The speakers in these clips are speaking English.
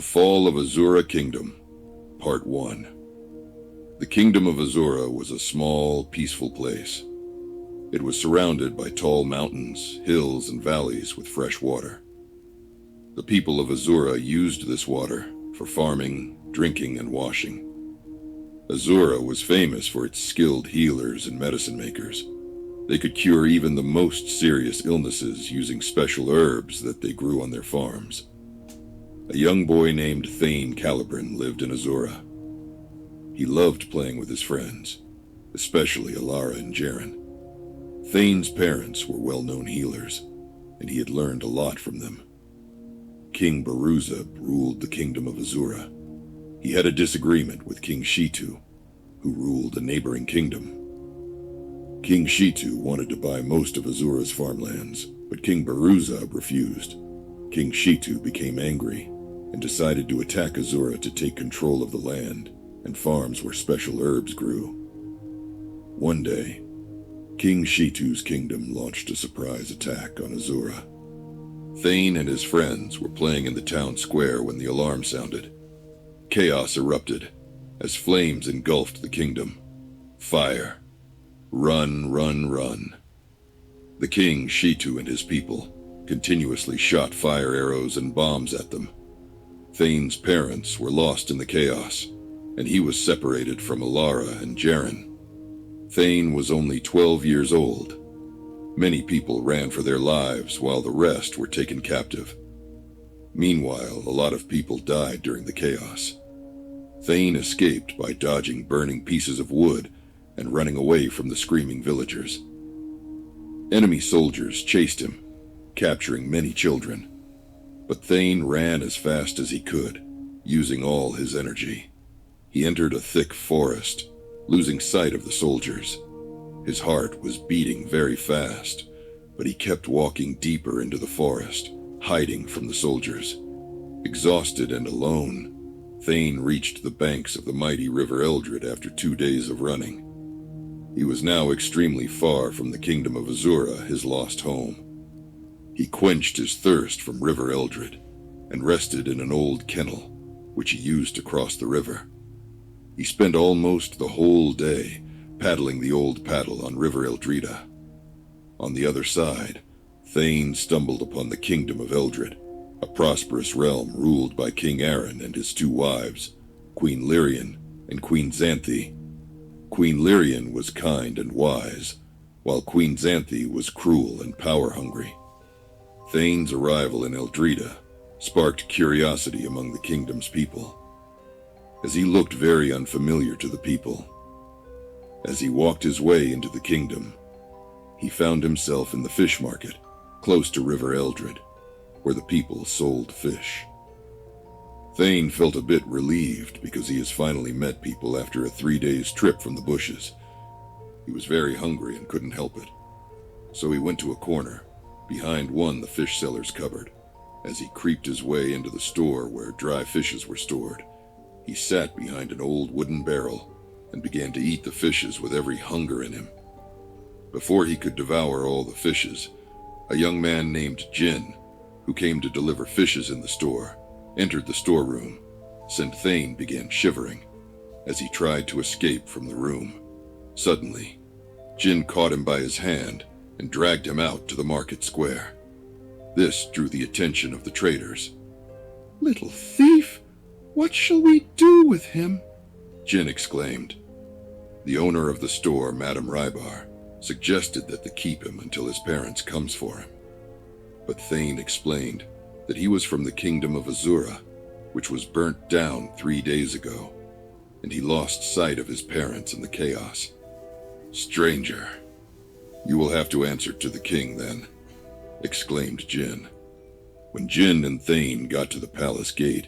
The Fall of Azura Kingdom, Part 1. The Kingdom of Azura was a small, peaceful place. It was surrounded by tall mountains, hills, and valleys with fresh water. The people of Azura used this water for farming, drinking, and washing. Azura was famous for its skilled healers and medicine makers. They could cure even the most serious illnesses using special herbs that they grew on their farms. A young boy named Thane Kalebren lived in Azura. He loved playing with his friends, especially Alara and Jaren. Thane's parents were well-known healers, and he had learned a lot from them. King Baruzab ruled the Kingdom of Azura. He had a disagreement with King Shitu, who ruled a neighboring kingdom. King Shitu wanted to buy most of Azura's farmlands, but King Baruzab refused. King Shitu became angry and decided to attack Azura to take control of the land and farms where special herbs grew. One day, King Shitu's kingdom launched a surprise attack on Azura. Thane and his friends were playing in the town square when the alarm sounded. Chaos erupted as flames engulfed the kingdom. Fire. Run, run, run. The king, Shitu, and his people continuously shot fire arrows and bombs at them. Thane's parents were lost in the chaos, and he was separated from Alara and Jaren. Thane was only 12 years old. Many people ran for their lives while the rest were taken captive. Meanwhile, a lot of people died during the chaos. Thane escaped by dodging burning pieces of wood and running away from the screaming villagers. Enemy soldiers chased him, capturing many children. But Thane ran as fast as he could, using all his energy. He entered a thick forest, losing sight of the soldiers. His heart was beating very fast, but he kept walking deeper into the forest, hiding from the soldiers. Exhausted and alone, Thane reached the banks of the mighty River Eldred after 2 days of running. He was now extremely far from the Kingdom of Azura, his lost home. He quenched his thirst from River Eldred and rested in an old kennel, which he used to cross the river. He spent almost the whole day paddling the old paddle on River Eldrida. On the other side, Thane stumbled upon the Kingdom of Eldred, a prosperous realm ruled by King Aaron and his 2 wives, Queen Lyrian and Queen Xanthi. Queen Lyrian was kind and wise, while Queen Xanthi was cruel and power-hungry. Thane's arrival in Eldrida sparked curiosity among the kingdom's people, as he looked very unfamiliar to the people. As he walked his way into the kingdom, he found himself in the fish market, close to River Eldred, where the people sold fish. Thane felt a bit relieved because he has finally met people after a 3 days trip from the bushes. He was very hungry and couldn't help it, so he went to a corner, behind the fish seller's cupboard. As he creeped his way into the store where dry fishes were stored, he sat behind an old wooden barrel and began to eat the fishes with every hunger in him. Before he could devour all the fishes, a young man named Jin, who came to deliver fishes in the store, entered the storeroom. Thane began shivering as he tried to escape from the room. Suddenly, Jin caught him by his hand and dragged him out to the market square. This drew the attention of the traders. "Little thief! What shall we do with him?" Jin exclaimed. The owner of the store, Madame Rybar, suggested that they keep him until his parents comes for him. But Thane explained that he was from the Kingdom of Azura, which was burnt down 3 days ago, and he lost sight of his parents in the chaos. "Stranger, you will have to answer to the king then," exclaimed Jin. When Jin and Thane got to the palace gate,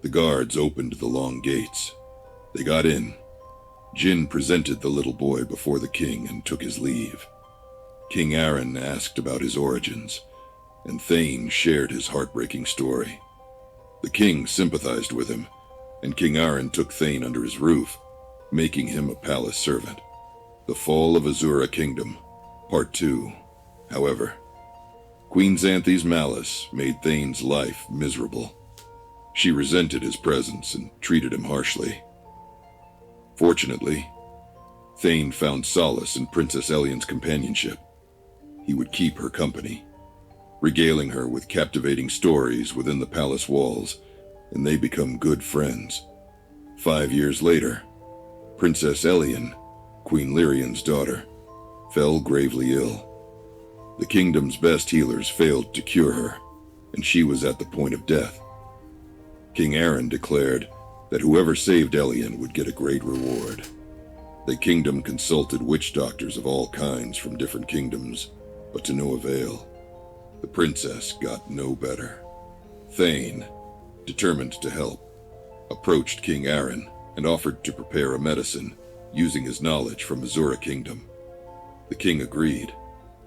the guards opened the long gates. They got in. Jin presented the little boy before the king and took his leave. King Aaron asked about his origins, and Thane shared his heartbreaking story. The king sympathized with him, and King Aaron took Thane under his roof, making him a palace servant. The Fall of Azura Kingdom, Part 2. However, Queen Xanthi's malice made Thane's life miserable. She resented his presence and treated him harshly. Fortunately, Thane found solace in Princess Elian's companionship. He would keep her company, regaling her with captivating stories within the palace walls, and they become good friends. 5 years later, Princess Elian, Queen Lyrian's daughter, fell gravely ill. The kingdom's best healers failed to cure her, and she was at the point of death. King Aaron declared that whoever saved Elian would get a great reward. The kingdom consulted witch doctors of all kinds from different kingdoms, but to no avail. The princess got no better. Thane, determined to help, approached King Aaron and offered to prepare a medicine using his knowledge from Azura Kingdom. The king agreed,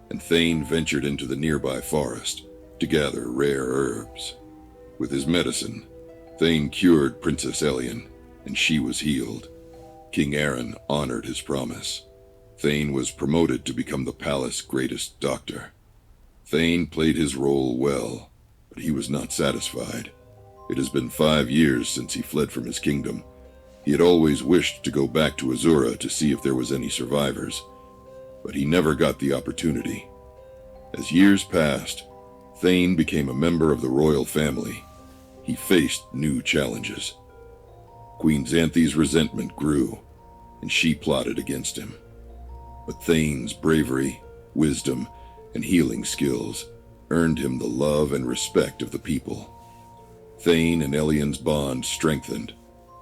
and Thane ventured into the nearby forest to gather rare herbs. With his medicine, Thane cured Princess Elian, and she was healed. King Aaron honored his promise. Thane was promoted to become the palace's greatest doctor. Thane played his role well, but he was not satisfied. It has been 5 years since he fled from his kingdom. He had always wished to go back to Azura to see if there was any survivors, but he never got the opportunity. As years passed, Thane became a member of the royal family. He faced new challenges. Queen Xanthi's resentment grew, and she plotted against him. But Thane's bravery, wisdom, and healing skills earned him the love and respect of the people. Thane and Elian's bond strengthened,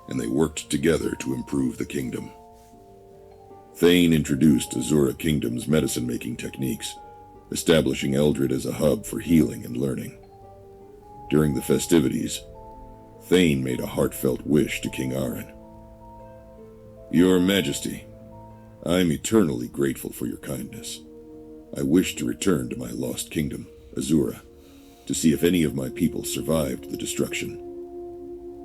and they worked together to improve the kingdom. Thane introduced Azura Kingdom's medicine-making techniques, establishing Eldred as a hub for healing and learning. During the festivities, Thane made a heartfelt wish to King Aaron. "Your Majesty, I'm eternally grateful for your kindness. I wish to return to my lost kingdom, Azura, to see if any of my people survived the destruction."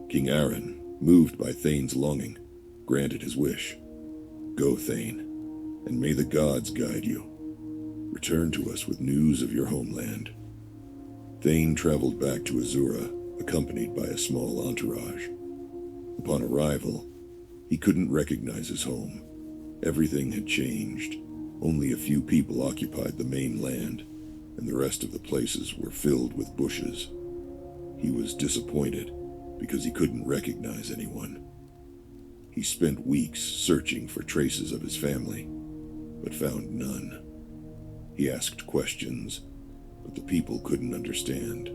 King Aaron, moved by Thane's longing, granted his wish. "Go, Thane, and may the gods guide you. Return to us with news of your homeland." Thane traveled back to Azura, accompanied by a small entourage. Upon arrival, he couldn't recognize his home. Everything had changed. Only a few people occupied the main land, and the rest of the places were filled with bushes. He was disappointed because he couldn't recognize anyone. He spent weeks searching for traces of his family, but found none. He asked questions, but the people couldn't understand.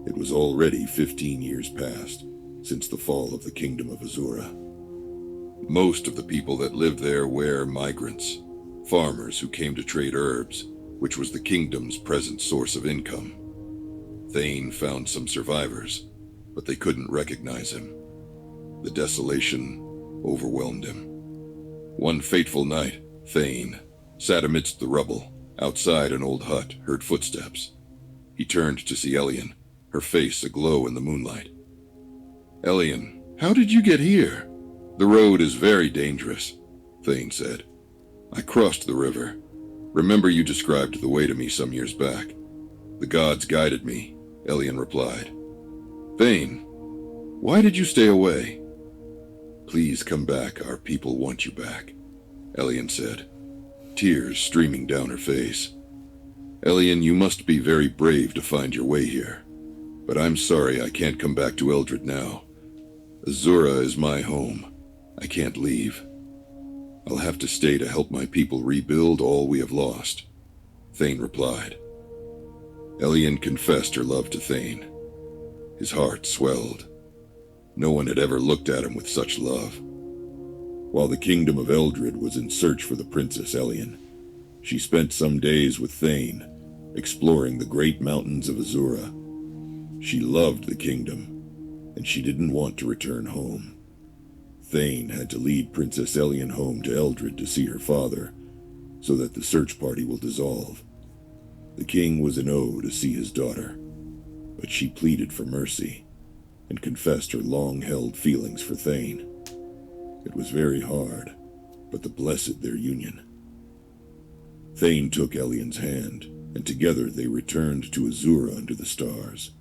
It was already 15 years past since the fall of the Kingdom of Azura. Most of the people that lived there were migrants, farmers who came to trade herbs, which was the kingdom's present source of income. Thane found some survivors, but they couldn't recognize him. The desolation overwhelmed him. One fateful night, Thane sat amidst the rubble. Outside an old hut, heard footsteps. He turned to see Elian, her face aglow in the moonlight. "Elian, how did you get here?" "The road is very dangerous," Thane said. "I crossed the river. Remember you described the way to me some years back." "The gods guided me," Elian replied. "Thane, why did you stay away?" "Please come back, our people want you back," Elian said, tears streaming down her face. "Elian, you must be very brave to find your way here, but I'm sorry I can't come back to Eldred now. Azura is my home. I can't leave. I'll have to stay to help my people rebuild all we have lost," Thane replied. Elian confessed her love to Thane. His heart swelled. No one had ever looked at him with such love. While the kingdom of Eldred was in search for the Princess Elian, she spent some days with Thane, exploring the great mountains of Azura. She loved the kingdom, and she didn't want to return home. Thane had to lead Princess Elian home to Eldred to see her father, so that the search party will dissolve. The king was in awe to see his daughter, but she pleaded for mercy and confessed her long-held feelings for Thane. It was very hard, but the blessed their union. Thane took Elian's hand, and together they returned to Azura under the stars.